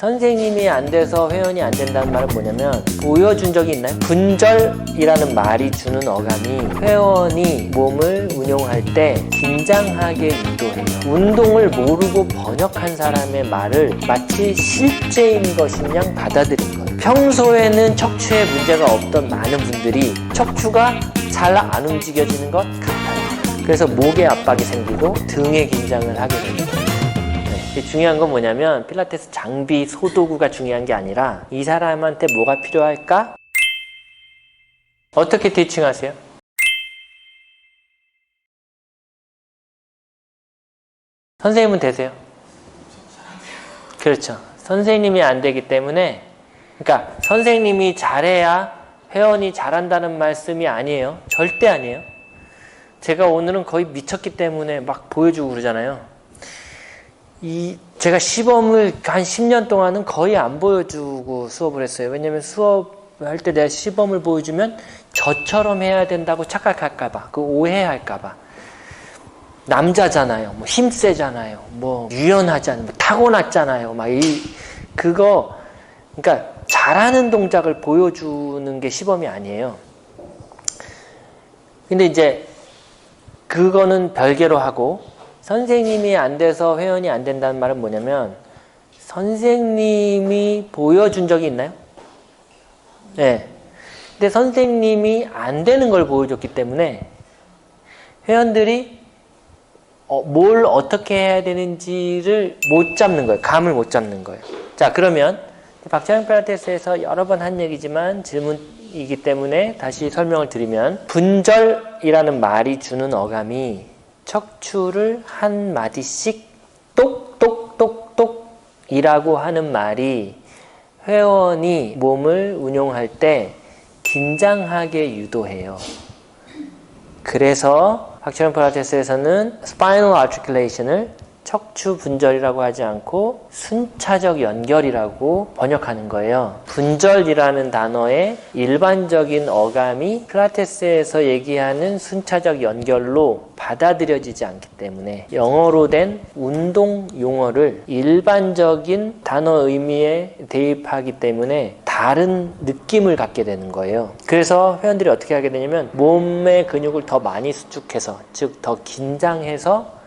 선생님이 안 돼서 회원이 안 된다는 말은 뭐냐면 보여준 적이 있나요? 분절이라는 말이 주는 어감이 회원이 몸을 운용할 때 긴장하게 유도해요. 운동을 모르고 번역한 사람의 말을 마치 실제인 것인 양 받아들인 거예요. 평소에는 척추에 문제가 없던 많은 분들이 척추가 잘 안 움직여지는 것 같아요. 그래서 목에 압박이 생기고 등에 긴장을 하게 됩니다. 중요한 건 뭐냐면 필라테스 장비, 소도구가 중요한 게 아니라 이 사람한테 뭐가 필요할까? 어떻게 티칭하세요? 선생님은 되세요? 그렇죠. 선생님이 안 되기 때문에, 그러니까 선생님이 잘해야 회원이 잘한다는 말씀이 아니에요. 절대 아니에요. 제가 오늘은 거의 미쳤기 때문에 막 보여주고 그러잖아요. 제가 시범을 한 10년 동안은 거의 안 보여주고 수업을 했어요. 왜냐면 수업할 때 내가 시범을 보여주면 저처럼 해야 된다고 착각할까봐, 그 오해할까봐. 남자잖아요. 뭐 힘세잖아요. 뭐 유연하잖아요. 뭐 타고났잖아요. 그러니까 잘하는 동작을 보여주는 게 시범이 아니에요. 근데 이제 그거는 별개로 하고, 선생님이 안 돼서 회원이 안 된다는 말은 뭐냐면 선생님이 보여준 적이 있나요? 네. 근데 선생님이 안 되는 걸 보여줬기 때문에 회원들이 뭘 어떻게 해야 되는지를 못 잡는 거예요. 감을 못 잡는 거예요. 자, 그러면 박찬영 필라테스에서 여러 번 한 얘기지만 질문이기 때문에 다시 설명을 드리면, 분절이라는 말이 주는 어감이 척추를 한 마디씩 똑똑똑똑 이라고 하는 말이 회원이 몸을 운용할 때 긴장하게 유도해요. 그래서 박찬영 필라테스에서는 스파이널 아티큘레이션을 척추 분절이라고 하지 않고 순차적 연결이라고 번역하는 거예요. 분절이라는 단어의 일반적인 어감이 필라테스에서 얘기하는 순차적 연결로 받아들여지지 않기 때문에 영어로 된 운동 용어를 일반적인 단어 의미에 대입하기 때문에 다른 느낌을 갖게 되는 거예요. 그래서 회원들이 어떻게 하게 되냐면 몸의 근육을 더 많이 수축해서, 즉 더 긴장해서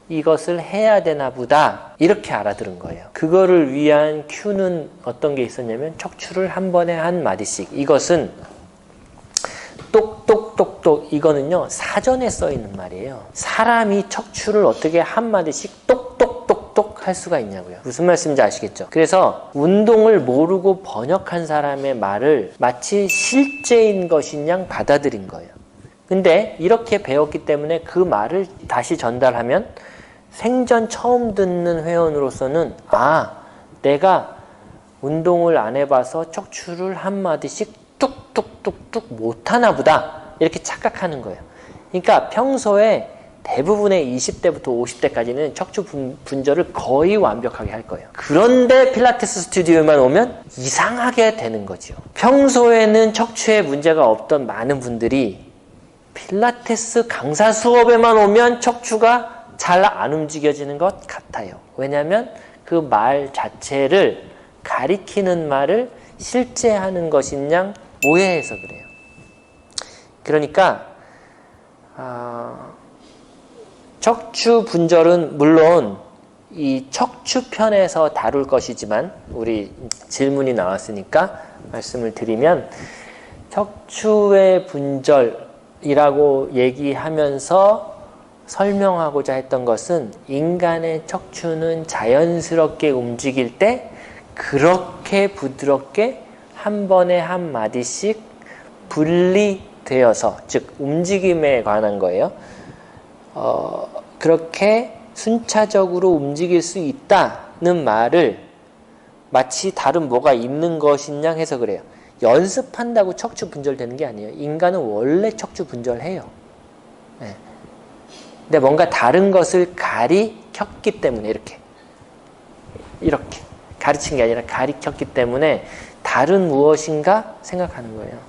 이것을 해야 되나 보다, 이렇게 알아들은 거예요. 그거를 위한 큐는 어떤 게 있었냐면 척추를 한 번에 한 마디씩, 이것은 똑똑똑똑, 이거는요 사전에 써 있는 말이에요. 사람이 척추를 어떻게 한 마디씩 똑똑똑똑 할 수가 있냐고요. 무슨 말씀인지 아시겠죠? 그래서 운동을 모르고 번역한 사람의 말을 마치 실제인 것인 양 받아들인 거예요. 근데 이렇게 배웠기 때문에 그 말을 다시 전달하면 생전 처음 듣는 회원으로서는 내가 운동을 안 해봐서 척추를 한 마디씩 뚝뚝뚝뚝 못하나 보다, 이렇게 착각하는 거예요. 그러니까 평소에 대부분의 20대부터 50대까지는 척추 분절을 거의 완벽하게 할 거예요. 그런데 필라테스 스튜디오에만 오면 이상하게 되는 거죠. 평소에는 척추에 문제가 없던 많은 분들이 필라테스 강사 수업에만 오면 척추가 잘 안 움직여지는 것 같아요. 왜냐하면 그 말 자체를, 가리키는 말을 실제 하는 것인 양 오해해서 그래요. 그러니까 척추 분절은 물론 이 척추편에서 다룰 것이지만, 우리 질문이 나왔으니까 말씀을 드리면, 척추의 분절이라고 얘기하면서 설명하고자 했던 것은 인간의 척추는 자연스럽게 움직일 때 그렇게 부드럽게 한 번에 한 마디씩 분리되어서, 즉 움직임에 관한 거예요. 그렇게 순차적으로 움직일 수 있다는 말을 마치 다른 뭐가 있는 것인 양 해서 그래요. 연습한다고 척추 분절되는 게 아니에요. 인간은 원래 척추 분절해요. 네. 근데 뭔가 다른 것을 가리켰기 때문에 이렇게 가르친 게 아니라 가리켰기 때문에 다른 무엇인가 생각하는 거예요.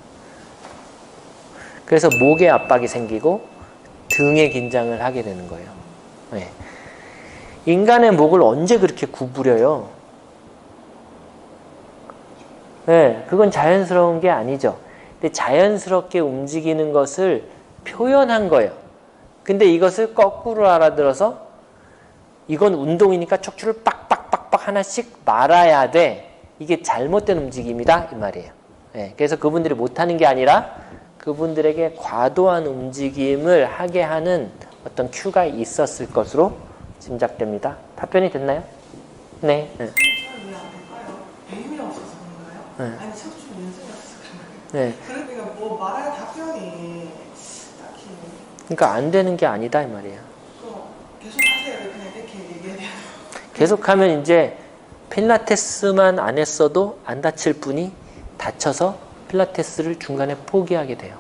그래서 목에 압박이 생기고 등에 긴장을 하게 되는 거예요. 네. 인간의 목을 언제 그렇게 구부려요? 네, 그건 자연스러운 게 아니죠. 근데 자연스럽게 움직이는 것을 표현한 거예요. 근데 이것을 거꾸로 알아들어서 이건 운동이니까 척추를 빡빡빡빡 하나씩 말아야 돼. 이게 잘못된 움직임이다 이 말이에요. 네, 그래서 그분들이 못하는 게 아니라 그분들에게 과도한 움직임을 하게 하는 어떤 큐가 있었을 것으로 짐작됩니다. 답변이 됐나요? 네. 네. 배움이 없어서 그런가요? 네. 아니 척추 연습이 없어서 그런가요? 네. 그러니까 뭐 말할 답변이 딱히 그러니까 안 되는 게 아니다 이 말이에요. 계속 하세요. 그냥 이렇게 얘기해야 돼요. 계속하면 이제 필라테스만 안 했어도 안 다칠 분이 다쳐서 필라테스를 중간에 포기하게 돼요.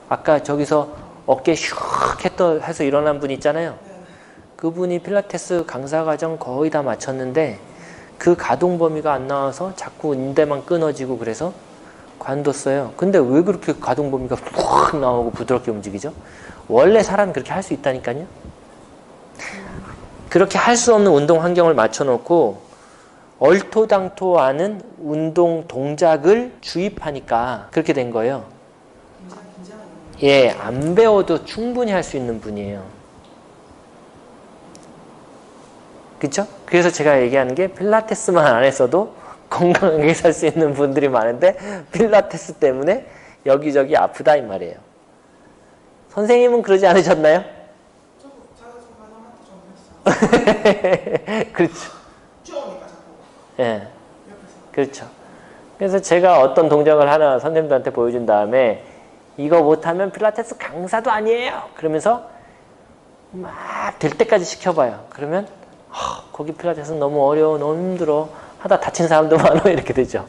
아까 저기서 어깨 슉 해서 일어난 분 있잖아요. 그분이 필라테스 강사 과정 거의 다 마쳤는데 그 가동 범위가 안 나와서 자꾸 인대만 끊어지고 그래서 관뒀어요. 근데 왜 그렇게 가동 범위가 푹 나오고 부드럽게 움직이죠? 원래 사람이 그렇게 할 수 있다니까요. 그렇게 할 수 없는 운동 환경을 맞춰놓고 얼토당토하는 운동 동작을 주입하니까 그렇게 된 거예요. 예, 안 배워도 충분히 할 수 있는 분이에요. 그쵸? 그래서 제가 얘기하는 게 필라테스만 안 했어도 건강하게 살 수 있는 분들이 많은데 필라테스 때문에 여기저기 아프다 이 말이에요. 선생님은 그러지 않으셨나요? 그렇죠. 예, 그렇죠. 그래서 제가 어떤 동작을 하나 선생님들한테 보여준 다음에 이거 못하면 필라테스 강사도 아니에요. 그러면서 막 될 때까지 시켜봐요. 그러면 거기 필라테스는 너무 어려워, 너무 힘들어. 하다 다친 사람도 많아 이렇게 되죠.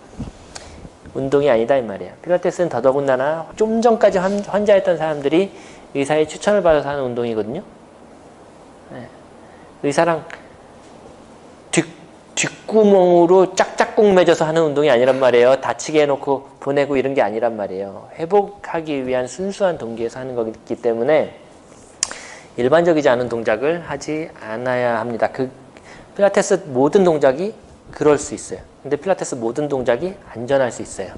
운동이 아니다 이 말이에요. 필라테스는 더더군다나 좀 전까지 환자였던 사람들이 의사의 추천을 받아서 하는 운동이거든요. 네. 의사랑 뒷구멍으로 짝짝꿍 맺어서 하는 운동이 아니란 말이에요. 다치게 해놓고 보내고 이런 게 아니란 말이에요. 회복하기 위한 순수한 동기에서 하는 거기 때문에 일반적이지 않은 동작을 하지 않아야 합니다. 그 필라테스 모든 동작이 그럴 수 있어요. 근데 필라테스 모든 동작이 안전할 수 있어요.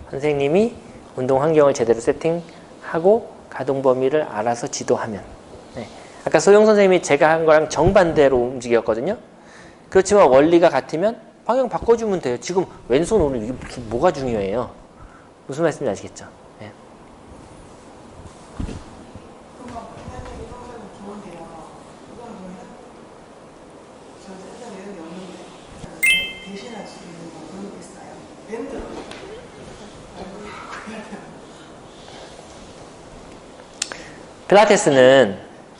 선생님이 운동 환경을 제대로 세팅하고 가동 범위를 알아서 지도하면. 네. 아까 소영 선생님이 제가 한 거랑 정반대로 움직였거든요. 그렇지만 원리가 같으면 방향 바꿔주면 돼요. 지금 왼손 오른 이게 뭐가 중요해요? 무슨 말씀인지 아시겠죠? 네. 필라테스는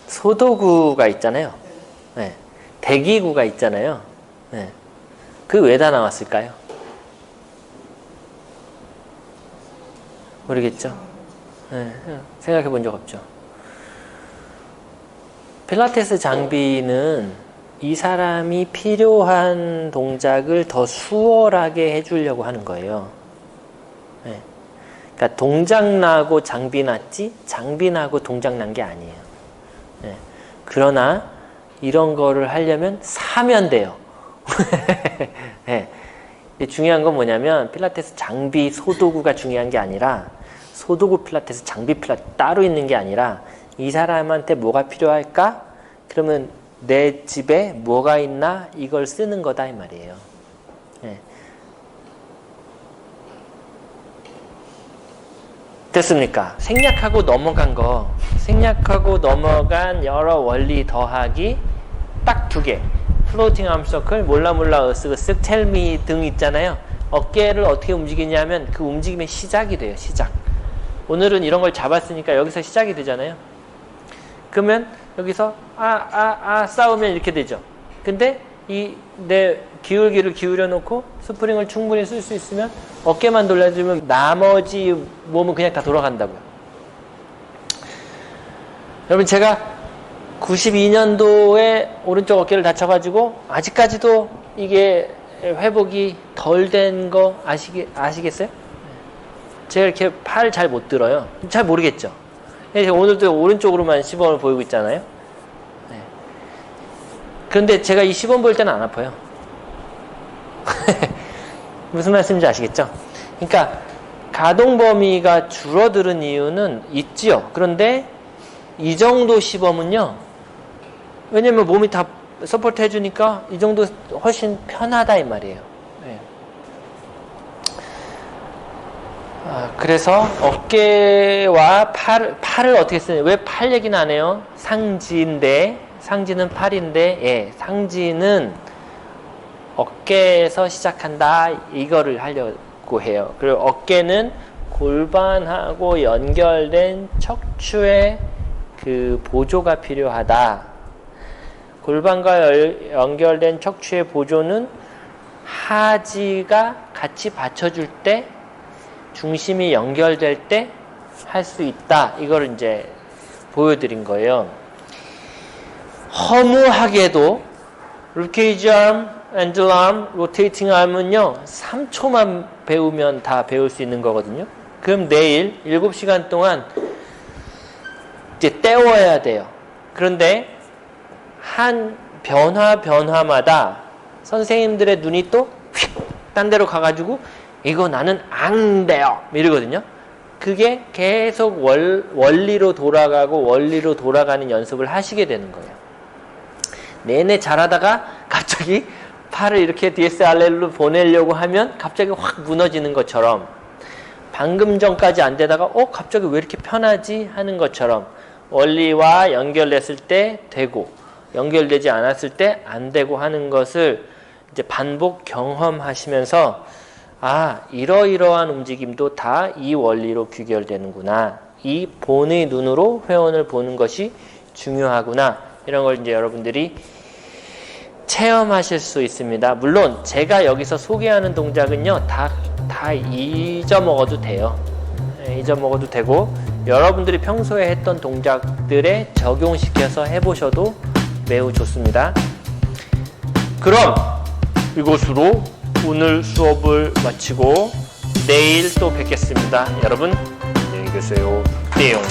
소도구가 있잖아요. 네. 대기구가 있잖아요. 네. 그 왜 다 나왔을까요? 모르겠죠? 네. 생각해 본 적 없죠. 필라테스 장비는 이 사람이 필요한 동작을 더 수월하게 해주려고 하는 거예요. 네. 그러니까 동작 나고 장비 났지 장비 나고 동작 난 게 아니에요. 네. 그러나 이런 거를 하려면 사면 돼요. 네. 중요한 건 뭐냐면 필라테스 장비 소도구가 중요한 게 아니라 소도구 필라테스 장비 필라테스 따로 있는 게 아니라 이 사람한테 뭐가 필요할까? 그러면 내 집에 뭐가 있나? 이걸 쓰는 거다 이 말이에요. 네. 됐습니까? 생략하고 넘어간 거, 생략하고 넘어간 여러 원리 더하기 딱 2개. 플로팅 암 서클, 몰라 으쓱으쓱, 텔미 등 있잖아요. 어깨를 어떻게 움직이냐면 그 움직임의 시작이 돼요. 시작. 오늘은 이런 걸 잡았으니까 여기서 시작이 되잖아요. 그러면 여기서 싸우면 이렇게 되죠. 근데 이 내 기울기를 기울여 놓고 스프링을 충분히 쓸 수 있으면 어깨만 돌려주면 나머지 몸은 그냥 다 돌아간다고요. 여러분 제가 92년도에 오른쪽 어깨를 다쳐가지고 아직까지도 이게 회복이 덜 된 거 아시겠어요? 제가 이렇게 팔 잘 못 들어요. 잘 모르겠죠? 오늘도 오른쪽으로만 시범을 보이고 있잖아요. 네. 그런데 제가 이 시범 볼 때는 안 아파요. 무슨 말씀인지 아시겠죠? 그러니까 가동 범위가 줄어드는 이유는 있지요. 그런데 이 정도 시범은요. 왜냐면 몸이 다 서포트 해주니까 이 정도 훨씬 편하다 이 말이에요. 네. 그래서 어깨와 팔을 어떻게 쓰냐? 왜 팔 얘기는 안 해요? 상지는 팔인데, 예, 상지는 어깨에서 시작한다. 이거를 하려고 해요. 그리고 어깨는 골반하고 연결된 척추의 그 보조가 필요하다. 골반과 연결된 척추의 보조는 하지가 같이 받쳐줄 때, 중심이 연결될 때 할 수 있다. 이걸 이제 보여드린 거예요. 허무하게도 립케이지 arm, angel arm, rotating arm은요 3초만 배우면 다 배울 수 있는 거거든요. 그럼 내일 7시간 동안 이제 때워야 돼요. 그런데 한 변화마다 선생님들의 눈이 또 딴 데로 가가지고 이거 나는 안 돼요 이러거든요. 그게 계속 원리로 돌아가는 연습을 하시게 되는 거예요. 내내 잘하다가 갑자기 팔을 이렇게 DSRL로 보내려고 하면 갑자기 확 무너지는 것처럼, 방금 전까지 안 되다가 갑자기 왜 이렇게 편하지 하는 것처럼 원리와 연결됐을 때 되고 연결되지 않았을 때 안 되고 하는 것을 이제 반복 경험하시면서 이러이러한 움직임도 다 이 원리로 귀결되는구나. 이 본의 눈으로 회원을 보는 것이 중요하구나. 이런 걸 이제 여러분들이 체험하실 수 있습니다. 물론 제가 여기서 소개하는 동작은요, 다 잊어먹어도 돼요. 잊어먹어도 되고, 여러분들이 평소에 했던 동작들에 적용시켜서 해보셔도 매우 좋습니다. 그럼 이것으로 오늘 수업을 마치고 내일 또 뵙겠습니다. 여러분 안녕히 계세요. 띠용.